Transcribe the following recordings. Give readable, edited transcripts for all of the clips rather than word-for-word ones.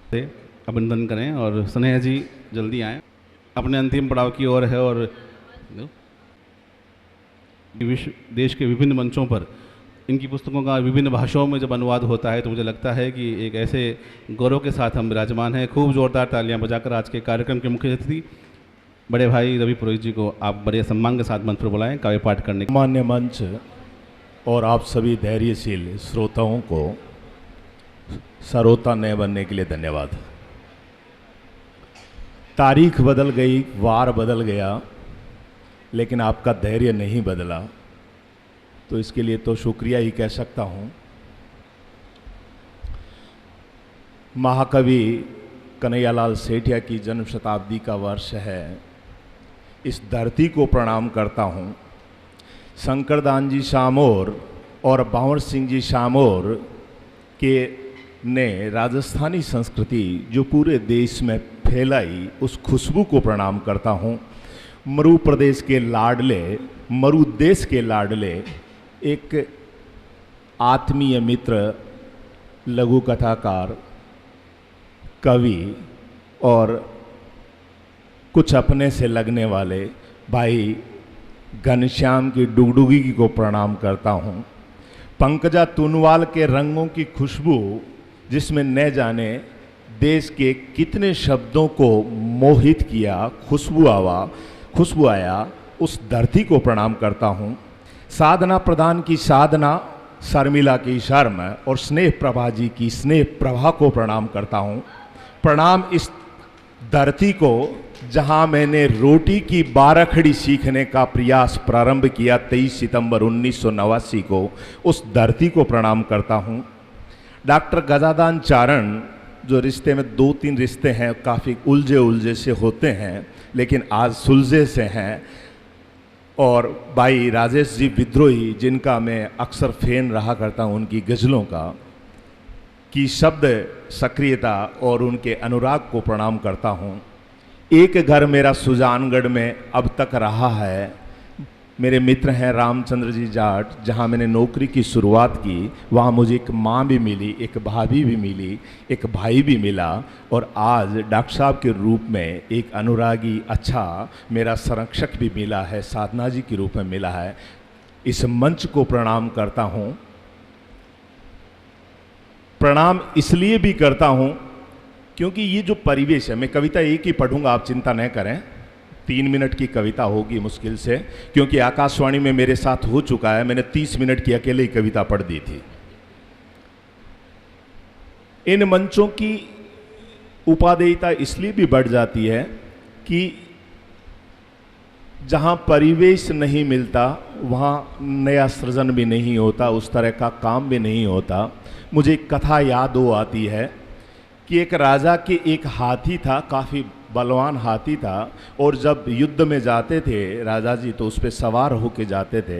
से अभिनंदन करें और स्नेहा जी जल्दी आएँ, अपने अंतिम पड़ाव की ओर है। और विश्व देश के विभिन्न मंचों पर इनकी पुस्तकों का विभिन्न भाषाओं में जब अनुवाद होता है तो मुझे लगता है कि एक ऐसे गौरव के साथ हम विराजमान हैं। खूब जोरदार तालियां बजाकर आज के कार्यक्रम के मुख्य अतिथि बड़े भाई रवि पुरोहित जी को आप बड़े सम्मान के साथ मंच पर बुलाएं काव्य पाठ करने के। मान्य मंच और आप सभी धैर्यशील श्रोताओं को सरोता नए बनने के लिए धन्यवाद। तारीख बदल गई, वार बदल गया, लेकिन आपका धैर्य नहीं बदला, तो इसके लिए तो शुक्रिया ही कह सकता हूँ। महाकवि कन्हैयालाल सेठिया की जन्म शताब्दी का वर्ष है। इस धरती को प्रणाम करता हूँ। शंकरदान जी शामोर और बावर सिंह जी शामोर के ने राजस्थानी संस्कृति जो पूरे देश में फैलाई, उस खुशबू को प्रणाम करता हूँ। मरु प्रदेश के लाडले, मरु देश के लाडले एक आत्मीय मित्र, लघु कथाकार, कवि और कुछ अपने से लगने वाले भाई घनश्याम की डुगडुगी को प्रणाम करता हूँ। पंकजा तुनवाल के रंगों की खुशबू, जिसमें न जाने देश के कितने शब्दों को मोहित किया, खुशबू आया, उस धरती को प्रणाम करता हूँ। साधना प्रधान की साधना, शर्मिला की शर्म और स्नेह प्रभा जी की स्नेह प्रभा को प्रणाम करता हूँ। प्रणाम इस धरती को जहाँ मैंने रोटी की बारखड़ी सीखने का प्रयास प्रारंभ किया 23 सितंबर 1989 को, उस धरती को प्रणाम करता हूँ। डॉक्टर गजादान चारण, जो रिश्ते में 2-3 रिश्ते हैं काफ़ी उलझे से होते हैं, लेकिन आज सुलझे से हैं, और भाई राजेश जी विद्रोही, जिनका मैं अक्सर फैन रहा करता हूँ, उनकी गज़लों की शब्द सक्रियता और उनके अनुराग को प्रणाम करता हूँ। एक घर मेरा सुजानगढ़ में अब तक रहा है। मेरे मित्र हैं रामचंद्र जी जाट, जहाँ मैंने नौकरी की शुरुआत की, वहाँ मुझे एक माँ भी मिली, एक भाभी भी मिली, एक भाई भी मिला, और आज डॉक्टर साहब के रूप में एक अनुरागी अच्छा मेरा संरक्षक भी मिला है, साधना जी के रूप में मिला है। इस मंच को प्रणाम करता हूँ। प्रणाम इसलिए भी करता हूँ क्योंकि ये जो परिवेश है, मैं कविता एक ही पढ़ूंगा, आप चिंता न करें, 3 मिनट की कविता होगी मुश्किल से, क्योंकि आकाशवाणी में मेरे साथ हो चुका है, मैंने 30 मिनट की अकेले ही कविता पढ़ दी थी। इन मंचों की उपादेयता इसलिए भी बढ़ जाती है कि जहां परिवेश नहीं मिलता वहां नया सृजन भी नहीं होता, उस तरह का काम भी नहीं होता। मुझे एक कथा याद हो आती है कि एक राजा के एक हाथी था, काफ़ी बलवान हाथी था, और जब युद्ध में जाते थे राजा जी तो उस पर सवार होके जाते थे।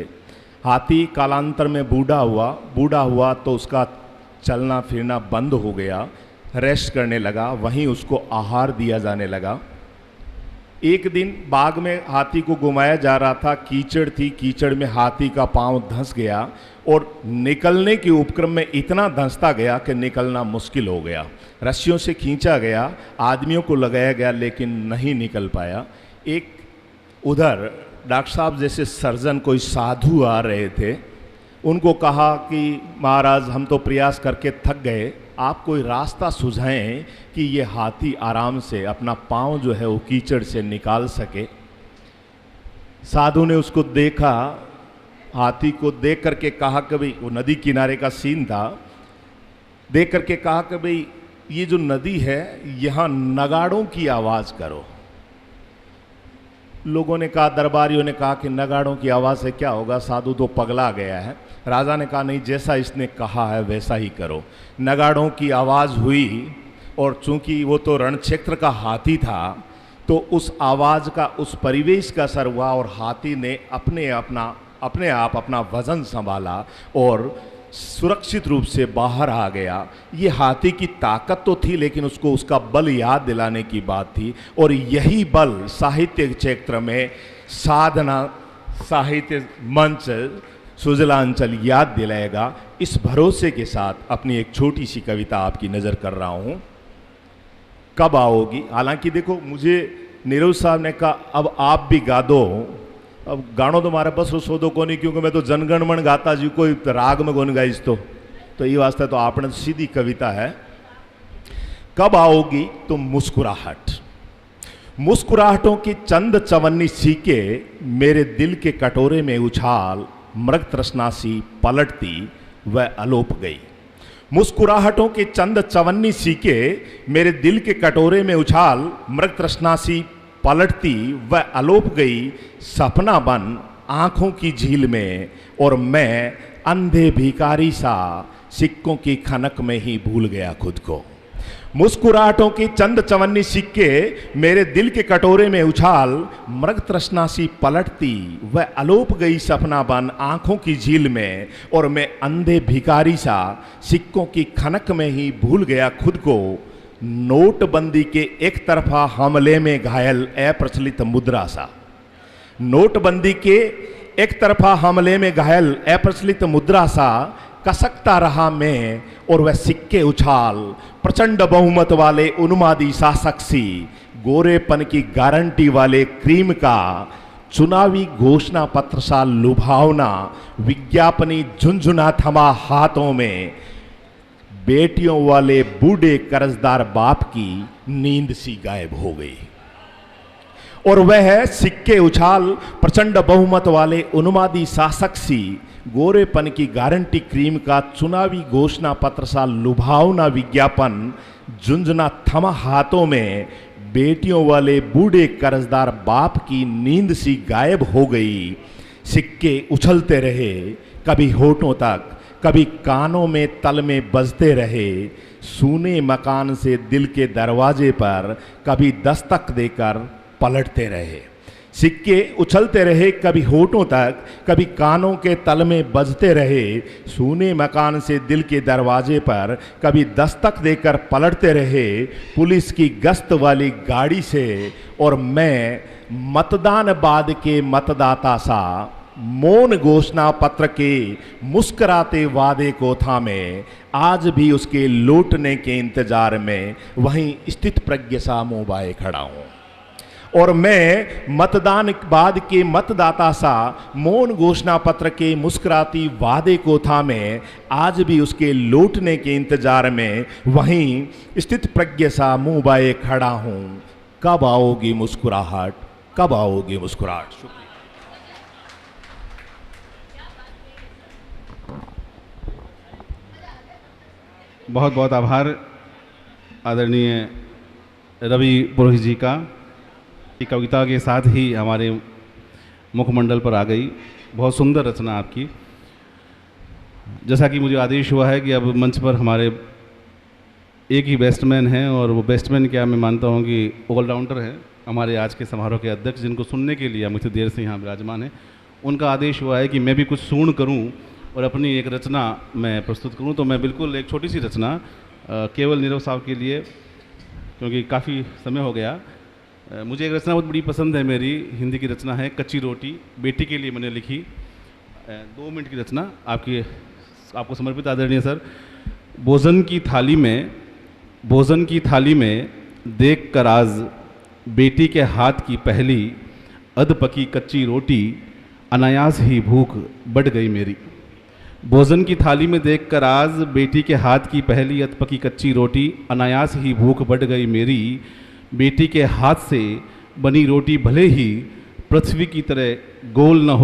हाथी कालांतर में बूढ़ा हुआ तो उसका चलना फिरना बंद हो गया, रेस्ट करने लगा, वहीं उसको आहार दिया जाने लगा। एक दिन बाग में हाथी को घुमाया जा रहा था, कीचड़ थी, कीचड़ में हाथी का पांव धंस गया और निकलने के उपक्रम में इतना धंसता गया कि निकलना मुश्किल हो गया। रस्सियों से खींचा गया, आदमियों को लगाया गया, लेकिन नहीं निकल पाया। एक उधर डॉक्टर साहब जैसे सर्जन, कोई साधु आ रहे थे, उनको कहा कि महाराज हम तो प्रयास करके थक गए, आप कोई रास्ता सुझाएं कि ये हाथी आराम से अपना पाँव जो है वो कीचड़ से निकाल सके। साधु ने उसको देखा, हाथी को देख करके कहा कि भाई, वो नदी किनारे का सीन था, देख करके कहा कि भाई ये जो नदी है यहाँ नगाड़ों की आवाज़ करो। लोगों ने कहा, दरबारियों ने कहा कि नगाड़ों की आवाज़ से क्या होगा, साधु तो पगला गया है। राजा ने कहा नहीं, जैसा इसने कहा है वैसा ही करो। नगाड़ों की आवाज़ हुई, और चूंकि वो तो रणक्षेत्र का हाथी था तो उस आवाज़ का, उस परिवेश का असर हुआ, और हाथी ने अपने आप अपना वजन संभाला और सुरक्षित रूप से बाहर आ गया। ये हाथी की ताकत तो थी, लेकिन उसको उसका बल याद दिलाने की बात थी, और यही बल साहित्य क्षेत्र में साधना साहित्य मंच सुजलांचल याद दिलाएगा। इस भरोसे के साथ अपनी एक छोटी सी कविता आपकी नज़र कर रहा हूँ। कब आओगी। हालांकि देखो मुझे नीरज साहब ने कहा अब आप भी गा दो, अब गानो तो मारे बस सोदो को नहीं, क्योंकि मैं तो जनगण मन गाता जी, कोई राग में कौन गाइस तो ये वास्ते तो आपने सीधी कविता है। कब आओगी तुम मुस्कुराहट, मुस्कुराहटों की चंद चवन्नी सीके मेरे दिल के कटोरे में उछाल, मृग तृष्णा सी पलटती वह अलोप गई। मुस्कुराहटों की चंद चवन्नी सीके मेरे दिल के कटोरे में उछाल, मृग तृष्णा सी पलटती वह अलोप गई। सपना बन आंखों की झील में और मैं अंधे भिखारी सा सिक्कों की खनक में ही भूल गया खुद को। मुस्कुराहटों की चंद चवन्नी सिक्के मेरे दिल के कटोरे में उछाल, मृग तृष्णा सी पलटती वह अलोप गई। सपना बन आंखों की झील में और मैं अंधे भिखारी सा सिक्कों की खनक में ही भूल गया खुद को। नोटबंदी के एक तरफा हमले में घायल अप्रचलित मुद्रा सा, नोटबंदी के एक तरफा हमले में घायल अप्रचलित मुद्रा सा कसकता रहा मैं और वह सिक्के उछाल। प्रचंड बहुमत वाले उन्मादी शासक सी गोरेपन की गारंटी वाले क्रीम का चुनावी घोषणा पत्र सा लुभावना विज्ञापनी झुंझुना थमा हाथों में बेटियों वाले बूढ़े कर्जदार बाप की नींद सी गायब हो गई। और वह सिक्के उछाल प्रचंड बहुमत वाले उन्मादी शासक सी गोरेपन की गारंटी क्रीम का चुनावी घोषणा पत्र सा लुभावना विज्ञापन झुंझुना थमा हाथों में बेटियों वाले बूढ़े कर्जदार बाप की नींद सी गायब हो गई। सिक्के उछलते रहे कभी होठों तक, कभी कानों में तल में बजते रहे। सूने मकान से दिल के दरवाजे पर कभी दस्तक देकर पलटते रहे। सिक्के उछलते रहे कभी होठों तक, कभी कानों के तल में बजते रहे। सूने मकान से दिल के दरवाजे पर कभी दस्तक देकर पलटते रहे। पुलिस की गश्त वाली गाड़ी से और मैं मतदान बाद के मतदाता सा मौन घोषणा पत्र के मुस्कुराते वादे को थामे आज भी उसके लौटने के इंतजार में वहीं स्थित प्रज्ञ सा मोबाए खड़ा हूं। और मैं मतदान बाद के मतदाता सा मौन घोषणा पत्र के मुस्कुराती वादे को थामे आज भी उसके लौटने के इंतजार में वहीं स्थित प्रज्ञ सा मोबाए खड़ा हूं। कब आओगी मुस्कुराहट, कब आओगी मुस्कुराहट। शुक्रिया। बहुत बहुत आभार आदरणीय रवि पुरोहित जी का। ये कविता के साथ ही हमारे मुखमंडल पर आ गई। बहुत सुंदर रचना आपकी। जैसा कि मुझे आदेश हुआ है कि अब मंच पर हमारे एक ही बेस्टमैन हैं, और वो बेस्टमैन क्या मैं मानता हूँ कि ऑलराउंडर हैं, हमारे आज के समारोह के अध्यक्ष, जिनको सुनने के लिए मुझसे देर से यहाँ विराजमान हैं। उनका आदेश हुआ है कि मैं भी कुछ सूर्ण करूँ और अपनी एक रचना मैं प्रस्तुत करूं। तो मैं बिल्कुल एक छोटी सी रचना केवल नीरव साहब के लिए, क्योंकि काफ़ी समय हो गया। मुझे एक रचना बहुत बड़ी पसंद है मेरी, हिंदी की रचना है कच्ची रोटी, बेटी के लिए मैंने लिखी। 2 मिनट की रचना आपको समर्पित आदरणीय सर। भोजन की थाली में देख कर आज बेटी के हाथ की पहली अधपकी कच्ची रोटी, अनायास ही भूख बढ़ गई मेरी। भोजन की थाली में देखकर आज बेटी के हाथ की पहली अधपकी कच्ची रोटी, अनायास ही भूख बढ़ गई मेरी। बेटी के हाथ से बनी रोटी भले ही पृथ्वी की तरह गोल न हो